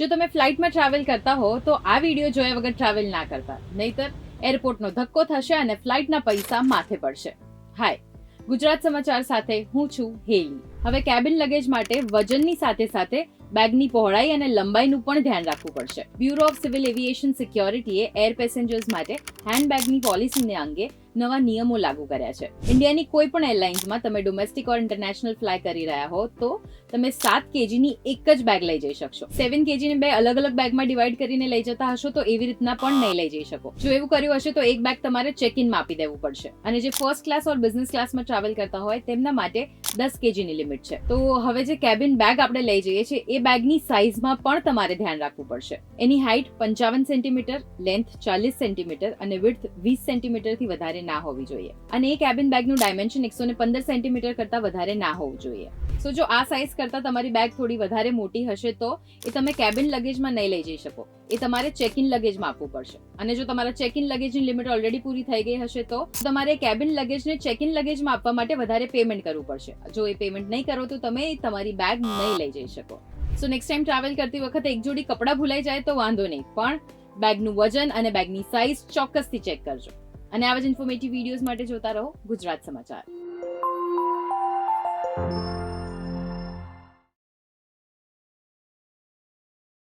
જો તમે ફ્લાઇટમાં ટ્રાવેલ કરતા હો તો આ વિડીયો જોયા વગર ટ્રાવેલ ના કરતા, નહીતર એરપોર્ટનો ધક્કો થશે અને ફ્લાઇટના પૈસા માથે પડશે. હાય, ગુજરાત સમાચાર સાથે હું છું હેલી. હવે કેબિન લગેજ માટે વજનની સાથે સાથે બેગની પહોળાઈ અને લંબાઈનું પણ ધ્યાન રાખવું પડશે. બ્યુરો ઓફ સિવિલ એવિએશન સિક્યોરિટીએ એર પેસેન્જર્સ માટે હેન્ડબેગની પોલિસીને અંગે નવા નિયમો લાગુ કર્યા છે. ઇન્ડિયાની કોઈ પણ એરલાઇન્સમાં તમે ડોમેસ્ટિક ઓર ઇન્ટરનેશનલ ફ્લાય કરી રહ્યા હો તો તમે 7 kgની એક જ બેગ લઈ જઈ શકશો. 7 kgને બે અલગ અલગ બેગમાં ડિવાઈડ કરીને લઈ જતા હશો તો એવી રીતના પણ નહીં લઈ જઈ શકો. જો એવું કર્યું હશે તો એક બેગ તમારે ચેક ઇનમાં આપી દેવું પડશે. અને જે ફર્સ્ટ ક્લાસ ઓર બિઝનેસ ક્લાસમાં ટ્રાવેલ કરતા હોય તેમના માટે 10 kgની લિમિટ છે. તો હવે જે કેબિન બેગ આપણે લઈ જઈએ છીએ એ બેગની સાઇઝમાં પણ તમારે ધ્યાન રાખવું પડશે. એની હાઇટ 55 સેન્ટીમીટર, લેન્થ 40 સેન્ટીમીટર અને વિડ્થ 20 સેન્ટીમીટરથી વધારે ના હોવી જોઈએ. અને એ કેબિન બેગનું ડાયમેન્શન 115 સેન્ટીમીટર કરતાં વધારે ના હોવું જોઈએ. સો જો આ સાઇઝ કરતાં તમારી બેગ થોડી વધારે મોટી હશે તો એ તમે કેબિન લગેજમાં નહીં લઈ જઈ શકો. એ તમારે ચેક ઇન લગેજમાં આપવું પડશે. અને જો તમારા ચેક ઇન લગેજની લિમિટ ઓલરેડી પૂરી થઈ ગઈ હશે તો તમારે કેબિન લગેજને ચેક ઇન લગેજમાં આપવા માટે વધારે પેમેન્ટ કરવું પડશે. જો એ પેમેન્ટ નહીં કરો તો તમે તમારી બેગ નહીં લઈ જઈ શકો. સો નેક્સ્ટ ટાઈમ ટ્રાવેલ કરતી વખતે એક જોડી કપડાં ભૂલાઈ જાય તો વાંધો નહીં, પણ બેગનું વજન અને બેગની સાઇઝ ચોક્કસથી ચેક કરજો. અને આવા જ ઇન્ફોર્મેટિવ વિડીયોઝ માટે જોતા રહો ગુજરાત સમાચાર.